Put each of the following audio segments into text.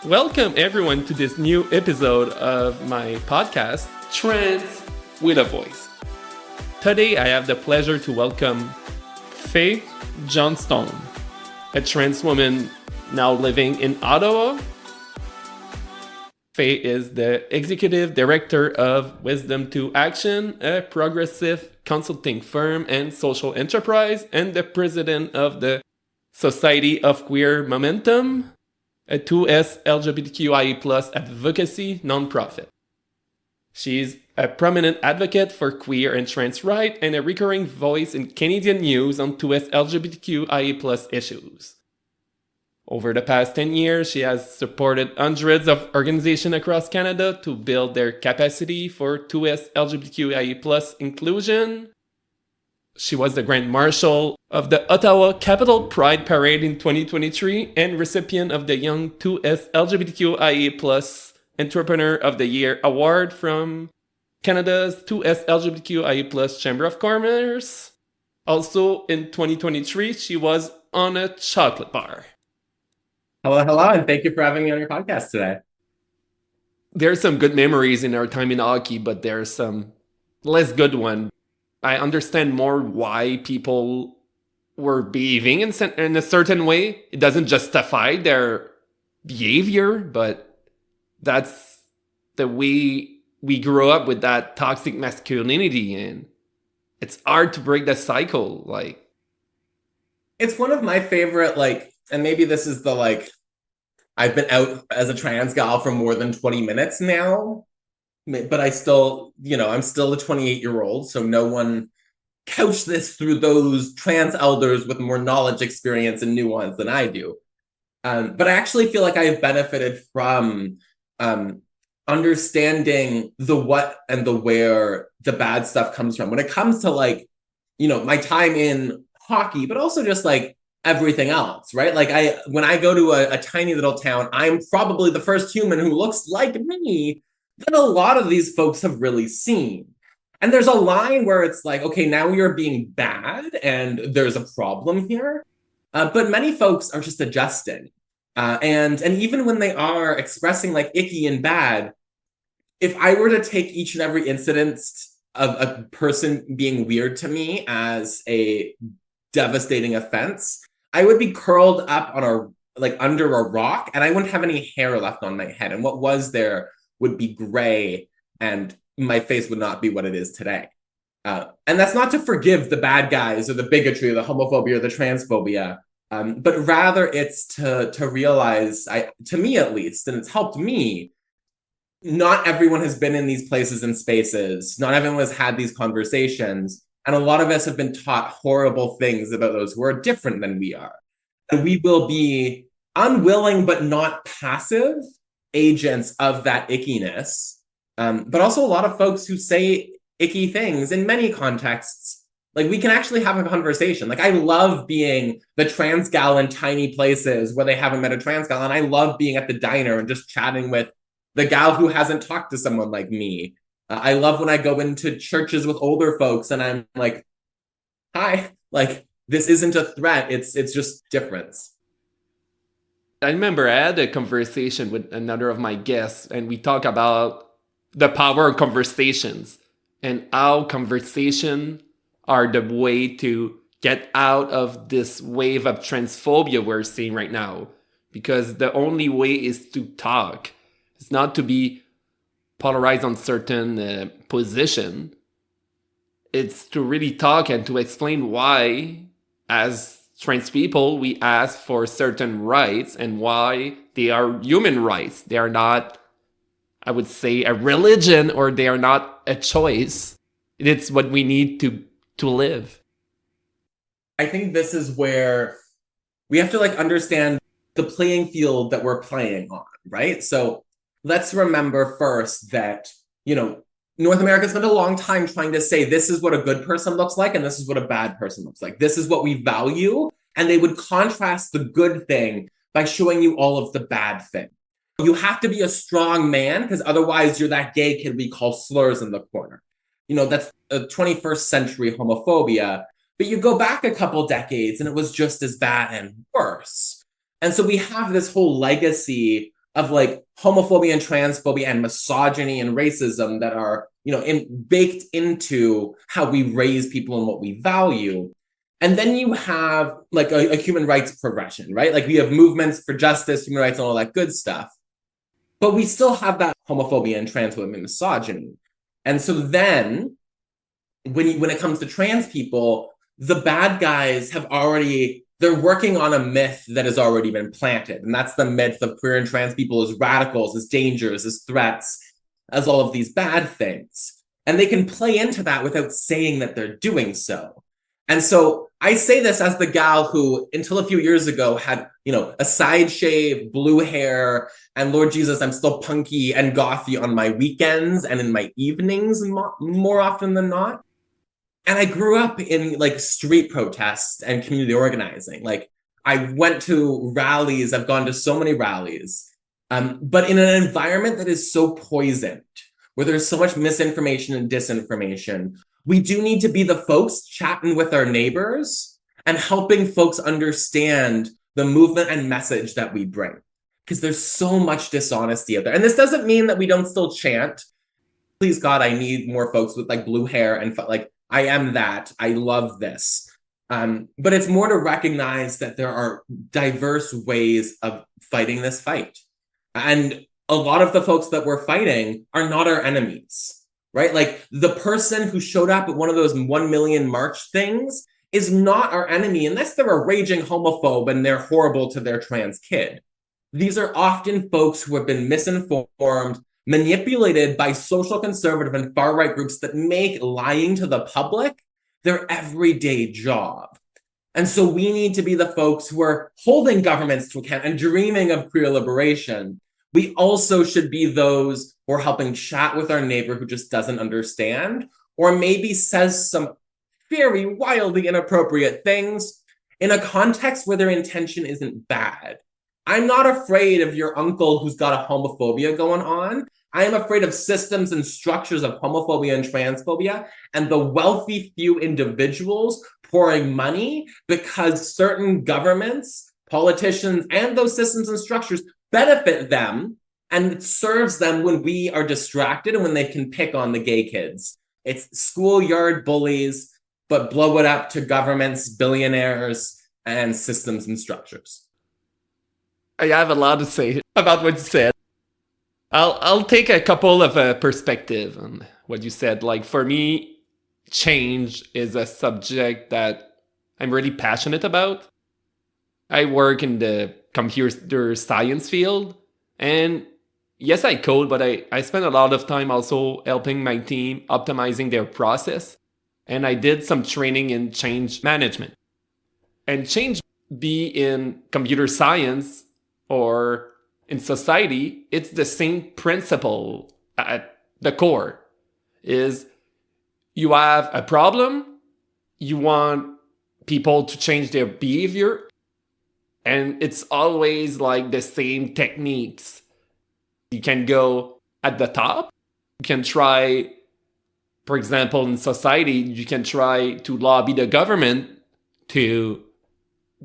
Welcome everyone to this new episode of my podcast, Trans with a Voice. Today I have the pleasure to welcome Fae Johnstone, a trans woman now living in Ottawa. Fae is the executive director of Wisdom to Action, a progressive consulting firm and social enterprise, and the president of the Society of Queer Momentum, a 2S LGBTQIA+ advocacy nonprofit. She's a prominent advocate for queer and trans rights and a recurring voice in Canadian news on 2S LGBTQIA+ issues. Over the past 10 years, she has supported hundreds of organizations across Canada to build their capacity for 2S LGBTQIA+ inclusion. She was the Grand Marshal of the Ottawa Capital Pride Parade in 2023 and recipient of the Young 2S LGBTQIA+ Entrepreneur of the Year Award from Canada's 2S LGBTQIA+ Chamber of Commerce. Also in 2023, she was on a chocolate bar. Hello, and thank you for having me on your podcast today. There's some good memories in our time in hockey, but there's some less good ones. I understand more why people were behaving in a certain way. It doesn't justify their behavior, but that's the way we grew up with that toxic masculinity, and it's hard to break that cycle. It's one of my favorite, and maybe this is I've been out as a trans gal for more than 20 minutes now, but I still, I'm still a 28-year-old, so no one couched this through those trans elders with more knowledge, experience, and nuance than I do. But I actually feel like I have benefited from understanding the what and the where the bad stuff comes from. When it comes to my time in hockey, but also just everything else, right? When I go to a tiny little town, I'm probably the first human who looks like me that a lot of these folks have really seen. And there's a line where it's okay, now you're being bad and there's a problem here. But many folks are just adjusting. And even when they are expressing icky and bad, if I were to take each and every incident of a person being weird to me as a devastating offense, I would be curled up on under a rock, and I wouldn't have any hair left on my head. And what was there would be gray, and my face would not be what it is today. And that's not to forgive the bad guys or the bigotry or the homophobia or the transphobia, but rather it's to realize, to me at least, and it's helped me, not everyone has been in these places and spaces. Not everyone has had these conversations. And a lot of us have been taught horrible things about those who are different than we are. And we will be unwilling but not passive agents of that ickiness. But also a lot of folks who say icky things in many contexts. We can actually have a conversation. I love being the trans gal in tiny places where they haven't met a trans gal. And I love being at the diner and just chatting with the gal who hasn't talked to someone like me. I love when I go into churches with older folks and I'm like, hi, this isn't a threat. It's just difference. I remember I had a conversation with another of my guests, and we talk about the power of conversations and how conversation are the way to get out of this wave of transphobia we're seeing right now. Because the only way is to talk. It's not to be polarized on certain position. It's to really talk and to explain why, as trans people, we ask for certain rights and why they are human rights. They are not, I would say, a religion, or they are not a choice. It's what we need to live. I think this is where we have to understand the playing field that we're playing on, right? So let's remember first that, North America spent a long time trying to say this is what a good person looks like and this is what a bad person looks like. This is what we value. And they would contrast the good thing by showing you all of the bad thing. You have to be a strong man because otherwise you're that gay kid we call slurs in the corner. That's a 21st century homophobia. But you go back a couple decades and it was just as bad and worse. And so we have this whole legacy of like homophobia and transphobia and misogyny and racism that are, baked into how we raise people and what we value. And then you have like a human rights progression, right? Like we have movements for justice, human rights, and all that good stuff. But we still have that homophobia and transphobia and misogyny. And so then when it comes to trans people, the bad guys they're working on a myth that has already been planted. And that's the myth of queer and trans people as radicals, as dangers, as threats, as all of these bad things. And they can play into that without saying that they're doing so. And so I say this as the gal who, until a few years ago, had, a side shave, blue hair, and Lord Jesus, I'm still punky and gothy on my weekends and in my evenings more often than not. And I grew up in like street protests and community organizing. Like I went to rallies, I've gone to so many rallies, but in an environment that is so poisoned, where there's so much misinformation and disinformation, we do need to be the folks chatting with our neighbors and helping folks understand the movement and message that we bring. Because there's so much dishonesty out there. And this doesn't mean that we don't still chant, please God, I need more folks with like blue hair and like, I am that. I love this. But it's more to recognize that there are diverse ways of fighting this fight. And a lot of the folks that we're fighting are not our enemies, right? Like the person who showed up at one of those 1 million march things is not our enemy unless they're a raging homophobe and they're horrible to their trans kid. These are often folks who have been misinformed, manipulated by social conservative and far-right groups that make lying to the public their everyday job. And so we need to be the folks who are holding governments to account and dreaming of queer liberation. We also should be those who are helping chat with our neighbor who just doesn't understand, or maybe says some very wildly inappropriate things in a context where their intention isn't bad. I'm not afraid of your uncle who's got a homophobia going on. I am afraid of systems and structures of homophobia and transphobia and the wealthy few individuals pouring money because certain governments, politicians, and those systems and structures benefit them, and it serves them when we are distracted and when they can pick on the gay kids. It's schoolyard bullies, but blow it up to governments, billionaires, and systems and structures. I have a lot to say about what you said. I'll take a couple of perspective on what you said. Like for me, change is a subject that I'm really passionate about. I work in the computer science field, and yes, I code, but I spend a lot of time also helping my team optimizing their process. And I did some training in change management. And change, be in computer science or in society, it's the same principle at the core. Is you have a problem, you want people to change their behavior, and it's always like the same techniques. You can go at the top, you can try, for example, in society, you can try to lobby the government to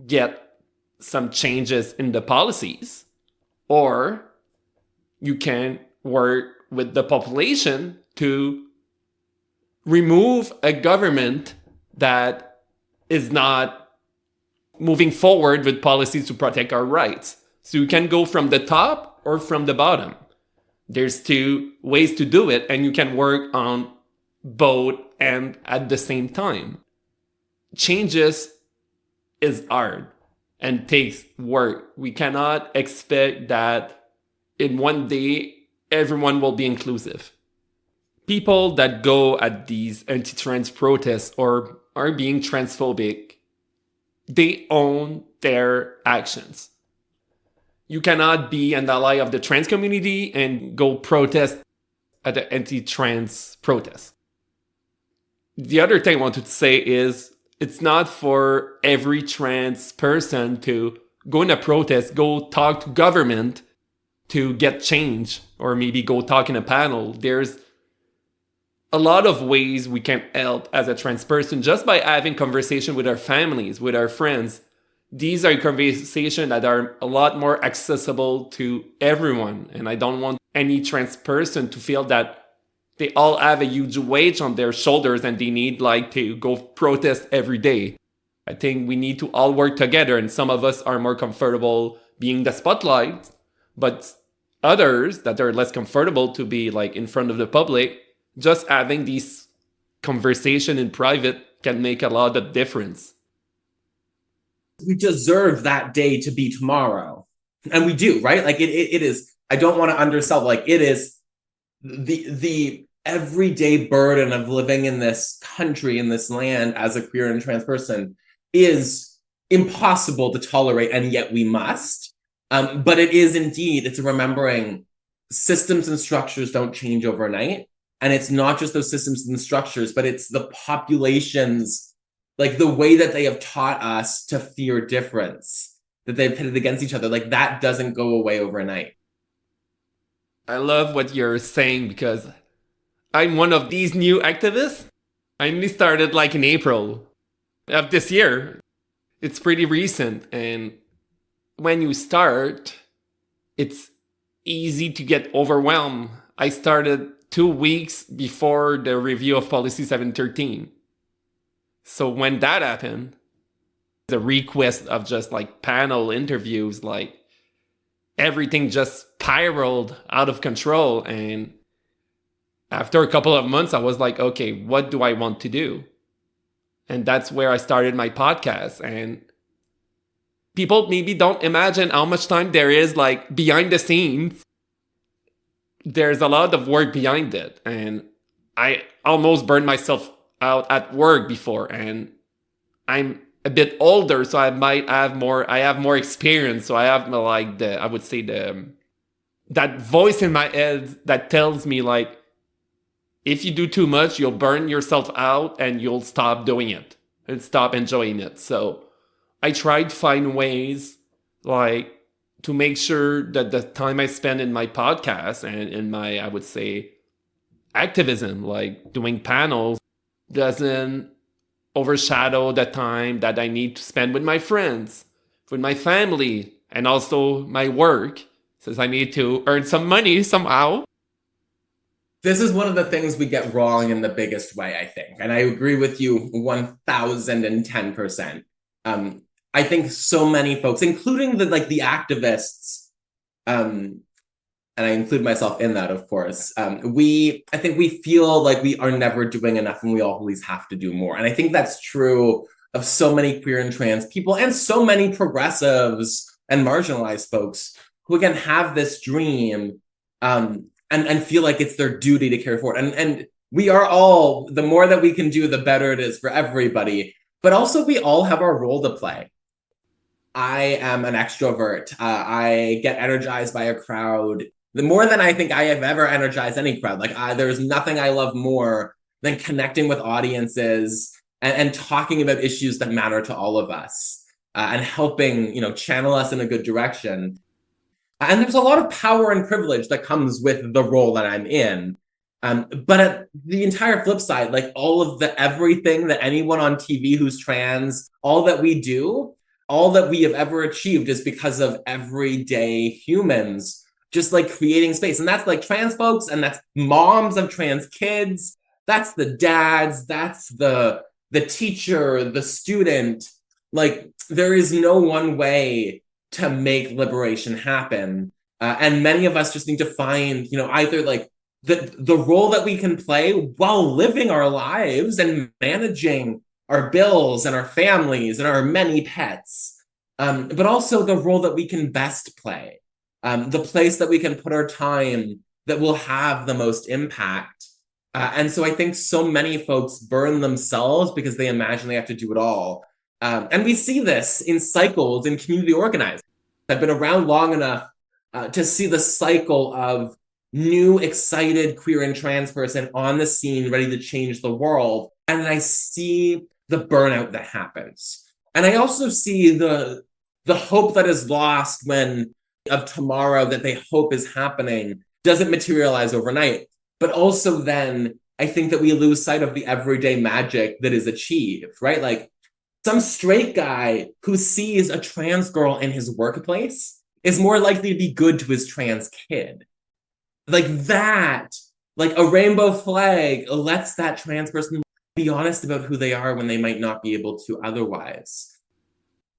get some changes in the policies. Or you can work with the population to remove a government that is not moving forward with policies to protect our rights. So you can go from the top or from the bottom. There's two ways to do it, and you can work on both and at the same time. Changes is hard and takes work. We cannot expect that in one day, everyone will be inclusive. People that go at these anti-trans protests or are being transphobic, they own their actions. You cannot be an ally of the trans community and go protest at the anti-trans protest. The other thing I wanted to say is, it's not for every trans person to go in a protest, go talk to government to get change, or maybe go talk in a panel. There's a lot of ways we can help as a trans person just by having conversation with our families, with our friends, these are conversations that are a lot more accessible to everyone. And I don't want any trans person to feel that they all have a huge weight on their shoulders and they need like to go protest every day. I think we need to all work together, and some of us are more comfortable being the spotlight, but others that are less comfortable to be like in front of the public, just having these conversation in private can make a lot of difference. We deserve that day to be tomorrow. And we do, right? Like it is, I don't want to undersell, like it is the everyday burden of living in this country, in this land as a queer and trans person is impossible to tolerate, and yet we must. But it is indeed, it's remembering systems and structures don't change overnight. And it's not just those systems and structures, but it's the populations, like the way that they have taught us to fear difference, that they've pitted against each other, like that doesn't go away overnight. I love what you're saying because I'm one of these new activists. I only started like in April of this year. It's pretty recent. And when you start, it's easy to get overwhelmed. I started 2 weeks before the review of Policy 713. So when that happened, the request of just like panel interviews, like everything just spiraled out of control. And after a couple of months, I was like, okay, what do I want to do? And that's where I started my podcast. And people maybe don't imagine how much time there is like behind the scenes. There's a lot of work behind it. And I almost burned myself out at work before, and I'm a bit older, so I have more experience. So I have like that voice in my head that tells me like, if you do too much, you'll burn yourself out and you'll stop doing it and stop enjoying it. So I tried to find ways like to make sure that the time I spend in my podcast and in my, I would say, activism, like doing panels, doesn't overshadow the time that I need to spend with my friends, with my family, and also my work, since I need to earn some money somehow. This is one of the things we get wrong in the biggest way, I think. And I agree with you 1010%. I think so many folks, including the activists, and I include myself in that, of course, I think we feel like we are never doing enough and we always have to do more. And I think that's true of so many queer and trans people and so many progressives and marginalized folks who, again, have this dream and feel like it's their duty to carry forward. And we are all, the more that we can do, the better it is for everybody. But also we all have our role to play. I am an extrovert. I get energized by a crowd. The more than I think I have ever energized any crowd. Like there's nothing I love more than connecting with audiences and talking about issues that matter to all of us and helping, channel us in a good direction. And there's a lot of power and privilege that comes with the role that I'm in. But at the entire flip side, like all of everything that anyone on TV who's trans, all that we do, all that we have ever achieved is because of everyday humans just like creating space. And that's like trans folks, and that's moms of trans kids. That's the dads, that's the teacher, the student. Like there is no one way to make liberation happen. And many of us just need to find, either like the role that we can play while living our lives and managing our bills and our families and our many pets, but also the role that we can best play, the place that we can put our time that will have the most impact. And so I think so many folks burn themselves because they imagine they have to do it all. And we see this in cycles in community organizing. I've been around long enough to see the cycle of new, excited queer and trans person on the scene, ready to change the world. And I see the burnout that happens. And I also see the hope that is lost when of tomorrow that they hope is happening doesn't materialize overnight. But also then I think that we lose sight of the everyday magic that is achieved, right? Like Some straight guy who sees a trans girl in his workplace is more likely to be good to his trans kid. Like that, like a rainbow flag lets that trans person be honest about who they are when they might not be able to otherwise.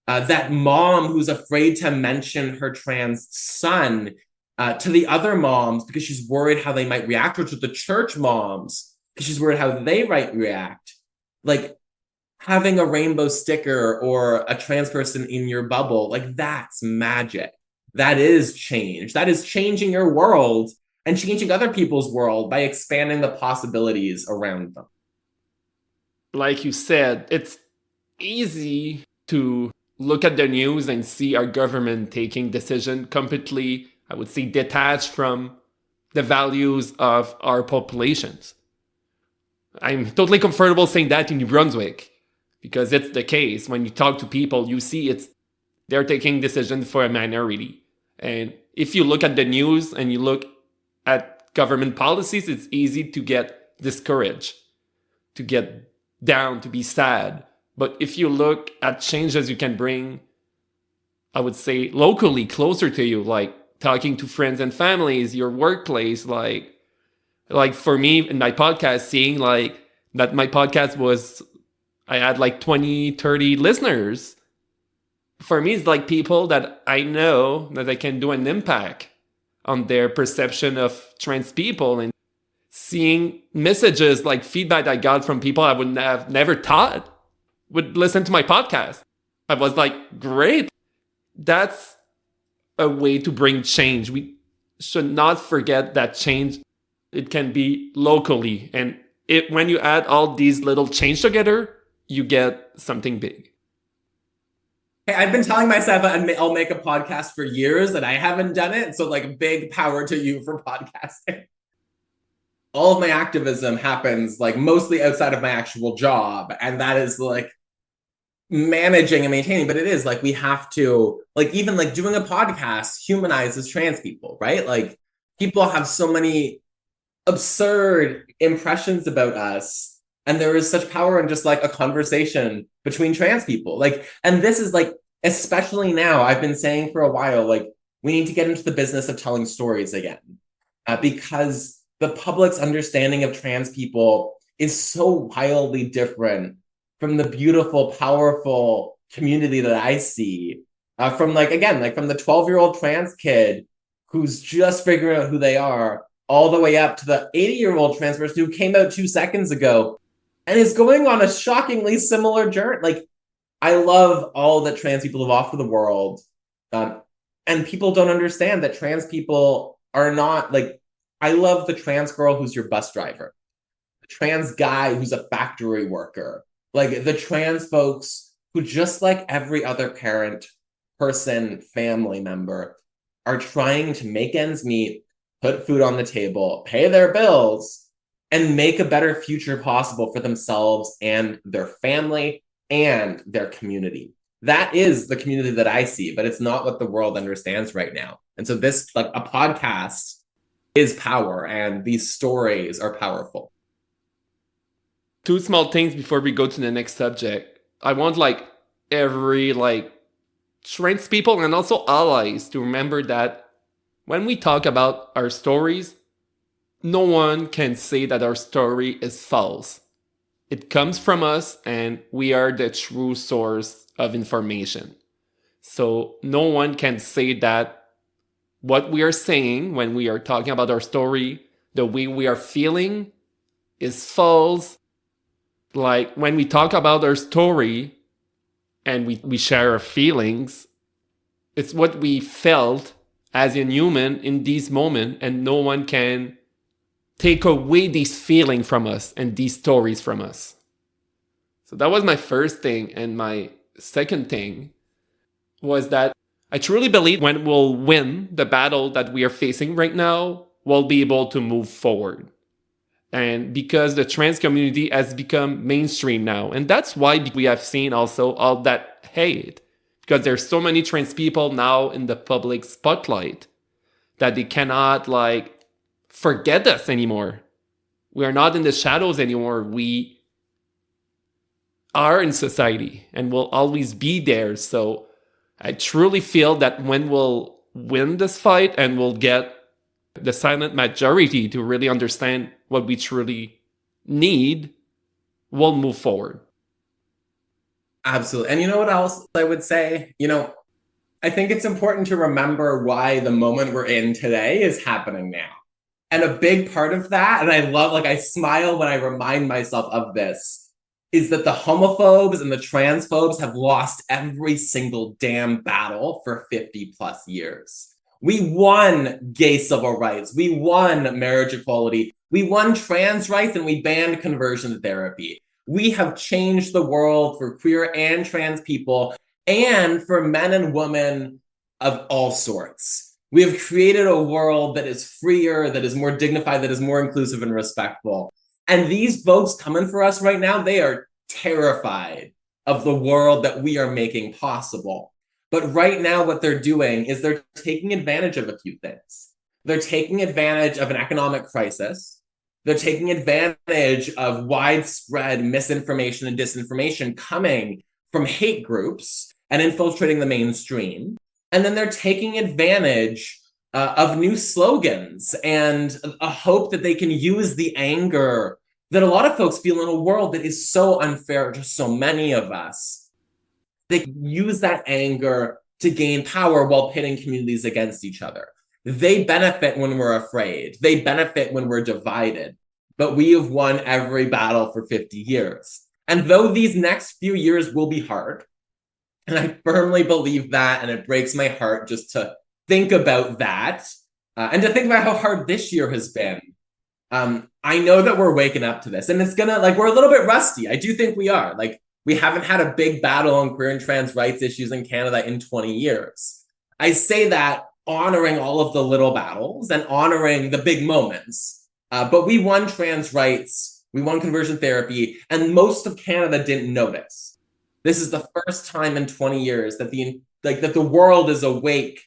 That mom who's afraid to mention her trans son to the other moms because she's worried how they might react, or to the church moms because she's worried how they might react. Like having a rainbow sticker or a trans person in your bubble, like that's magic. That is change. That is changing your world and changing other people's world by expanding the possibilities around them. Like you said, it's easy to look at the news and see our government taking decision completely, I would say, detached from the values of our populations. I'm totally comfortable saying that in New Brunswick because it's the case. When you talk to people, you see they're taking decisions for a minority. And if you look at the news and you look at government policies, it's easy to get discouraged, to get down, to be sad. But if you look at changes you can bring, I would say locally, closer to you, like talking to friends and families, your workplace, like for me in my podcast, seeing like that my podcast I had like 20, 30 listeners. For me, it's like people that I know that I can do an impact on their perception of trans people, and seeing messages like feedback I got from people I would have never thought would listen to my podcast. I was like, great. That's a way to bring change. We should not forget that change, it can be locally. And when you add all these little change together, you get something big. Hey, I've been telling myself I'll make a podcast for years and I haven't done it. So like big power to you for podcasting. All of my activism happens like mostly outside of my actual job. And that is like managing and maintaining, but it is like we have to, like, even like doing a podcast humanizes trans people, right? Like people have so many absurd impressions about us, and there is such power in just like a conversation between trans people. Like, and this is like, especially now, I've been saying for a while, like we need to get into the business of telling stories again, because the public's understanding of trans people is so wildly different from the beautiful, powerful community that I see, from like, again, like from the 12-year-old trans kid who's just figuring out who they are, all the way up to the 80-year-old trans person who came out 2 seconds ago and is going on a shockingly similar journey. Like, I love all that trans people have offered the world. And people don't understand that trans people are not like, I love the trans girl who's your bus driver, the trans guy who's a factory worker, like the trans folks who, just like every other parent, person, family member, are trying to make ends meet, put food on the table, pay their bills, and make a better future possible for themselves and their family and their community. That is the community that I see, but it's not what the world understands right now. And so this, like a podcast, is power, and these stories are powerful. Two small things before we go to the next subject. I want like every like trans people and also allies to remember that when we talk about our stories, no one can say that our story is false. It comes from us and we are the true source of information. So no one can say that what we are saying when we are talking about our story, the way we are feeling, is false. Like when we talk about our story and we share our feelings, it's what we felt as a human in this moment, and no one can take away these feelings from us and these stories from us. So that was my first thing. And my second thing was that I truly believe when we'll win the battle that we are facing right now, we'll be able to move forward. And because the trans community has become mainstream now. And that's why we have seen also all that hate. Because there's so many trans people now in the public spotlight that they cannot like forget us anymore. We are not in the shadows anymore. We are in society and will always be there. So I truly feel that when we'll win this fight and we'll get the silent majority to really understand what we truly need, we'll move forward. Absolutely. And you know what else I would say? I think it's important to remember why the moment we're in today is happening now. And a big part of that, and I smile when I remind myself of this, is that the homophobes and the transphobes have lost every single damn battle for 50 plus years. We won gay civil rights. We won marriage equality. We won trans rights, and we banned conversion therapy. We have changed the world for queer and trans people and for men and women of all sorts. We have created a world that is freer, that is more dignified, that is more inclusive and respectful. And these folks coming for us right now, they are terrified of the world that we are making possible. But right now, what they're doing is they're taking advantage of a few things. They're taking advantage of an economic crisis. They're taking advantage of widespread misinformation and disinformation coming from hate groups and infiltrating the mainstream. And then they're taking advantage of new slogans and a hope that they can use the anger that a lot of folks feel in a world that is so unfair to so many of us. They use that anger to gain power while pitting communities against each other. They benefit when we're afraid. They benefit when we're divided. But we have won every battle for 50 years. And though these next few years will be hard, and I firmly believe that, and it breaks my heart just to think about that, and to think about how hard this year has been. I know that we're waking up to this, and it's gonna, we're a little bit rusty. I do think we are. We haven't had a big battle on queer and trans rights issues in Canada in 20 years. I say that honoring all of the little battles and honoring the big moments. But we won trans rights, we won conversion therapy, and most of Canada didn't notice. This is the first time in 20 years that the world is awake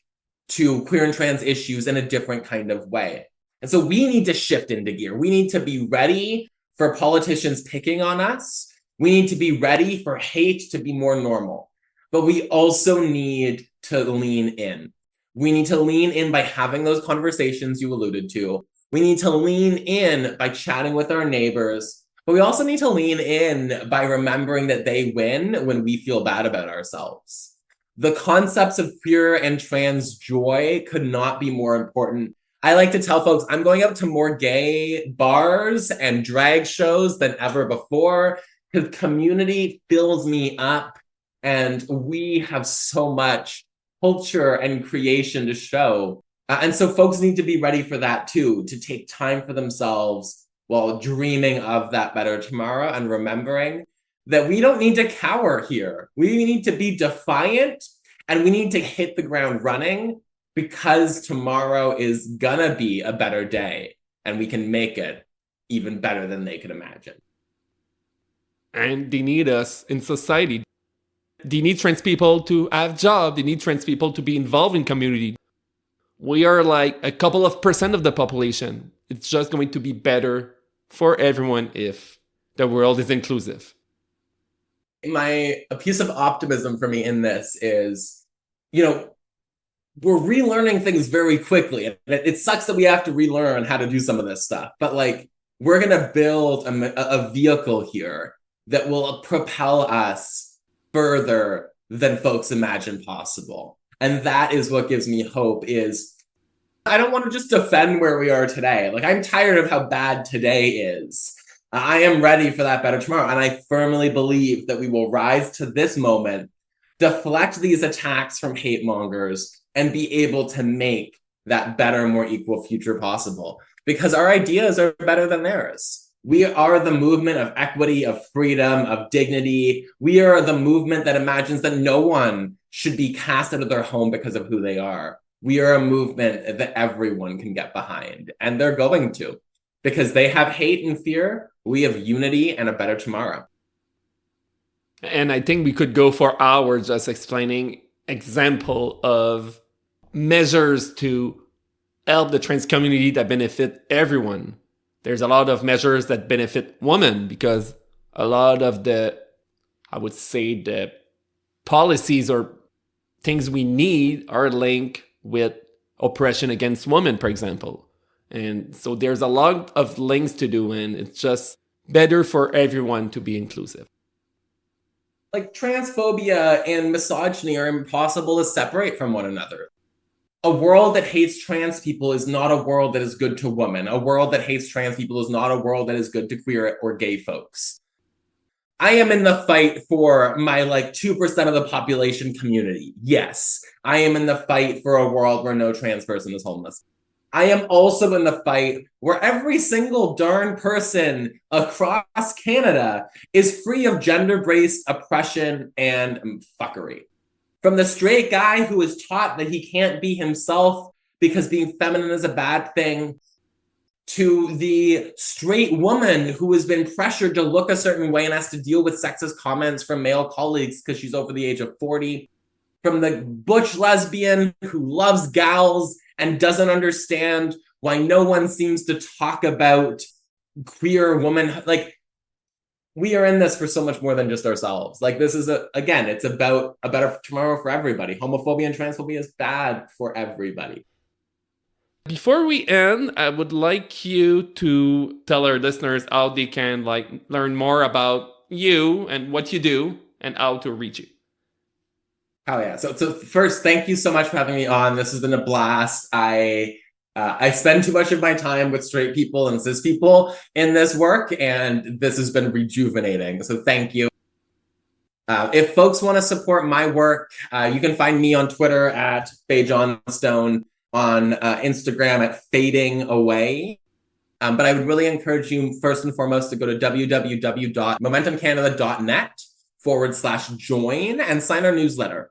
to queer and trans issues in a different kind of way. And so we need to shift into gear. We need to be ready for politicians picking on us. We need to be ready for hate to be more normal. But we also need to lean in. We need to lean in by having those conversations you alluded to. We need to lean in by chatting with our neighbors. But we also need to lean in by remembering that they win when we feel bad about ourselves. The concepts of queer and trans joy could not be more important. I like to tell folks I'm going out to more gay bars and drag shows than ever before because community fills me up and we have so much culture and creation to show. And so folks need to be ready for that too, to take time for themselves while dreaming of that better tomorrow and remembering that we don't need to cower here. We need to be defiant and we need to hit the ground running because tomorrow is gonna be a better day and we can make it even better than they could imagine. And they need us in society. They need trans people to have jobs. They need trans people to be involved in community. We are a couple of % of the population. It's just going to be better for everyone if the world is inclusive. A piece of optimism for me in this is, we're relearning things very quickly. It sucks that we have to relearn how to do some of this stuff, but we're going to build a vehicle here that will propel us further than folks imagine possible. And that is what gives me hope is I don't want to just defend where we are today. I'm tired of how bad today is. I am ready for that better tomorrow. And I firmly believe that we will rise to this moment, deflect these attacks from hate mongers, and be able to make that better, more equal future possible. Because our ideas are better than theirs. We are the movement of equity, of freedom, of dignity. We are the movement that imagines that no one should be cast out of their home because of who they are. We are a movement that everyone can get behind, and they're going to. Because they have hate and fear, we have unity and a better tomorrow. And I think we could go for hours just explaining example of measures to help the trans community that benefit everyone. There's a lot of measures that benefit women because a lot of the I would say the policies or things we need are linked with oppression against women, for example. And so there's a lot of links to do, and it's just better for everyone to be inclusive. Like transphobia and misogyny are impossible to separate from one another. A world that hates trans people is not a world that is good to women. A world that hates trans people is not a world that is good to queer or gay folks. I am in the fight for my 2% of the population community. Yes, I am in the fight for a world where no trans person is homeless. I am also in the fight where every single darn person across Canada is free of gender-based oppression and fuckery. From the straight guy who is taught that he can't be himself because being feminine is a bad thing, to the straight woman who has been pressured to look a certain way and has to deal with sexist comments from male colleagues because she's over the age of 40, from the butch lesbian who loves gals and doesn't understand why no one seems to talk about queer woman. We are in this for so much more than just ourselves. This is, it's about a better tomorrow for everybody. Homophobia and transphobia is bad for everybody. Before we end, I would like you to tell our listeners how they can learn more about you and what you do and how to reach you. Oh yeah. So first, thank you so much for having me on. This has been a blast. I spend too much of my time with straight people and cis people in this work, and this has been rejuvenating. So thank you. If folks want to support my work, you can find me on Twitter at Fae Johnstone, on Instagram at Fading Away. But I would really encourage you, first and foremost, to go to www.momentumcanada.net/join and sign our newsletter.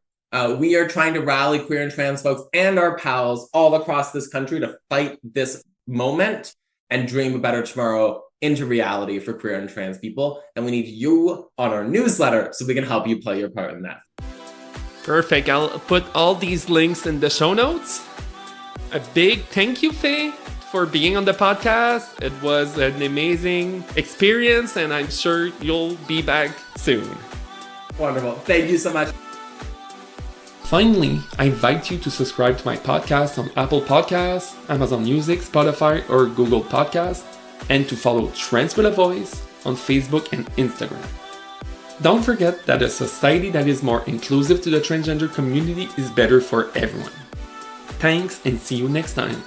We are trying to rally queer and trans folks and our pals all across this country to fight this moment and dream a better tomorrow into reality for queer and trans people. And we need you on our newsletter so we can help you play your part in that. Perfect. I'll put all these links in the show notes. A big thank you, Faye, for being on the podcast. It was an amazing experience, and I'm sure you'll be back soon. Wonderful. Thank you so much. Finally, I invite you to subscribe to my podcast on Apple Podcasts, Amazon Music, Spotify, or Google Podcasts, and to follow Trans with a Voice on Facebook and Instagram. Don't forget that a society that is more inclusive to the transgender community is better for everyone. Thanks, and see you next time.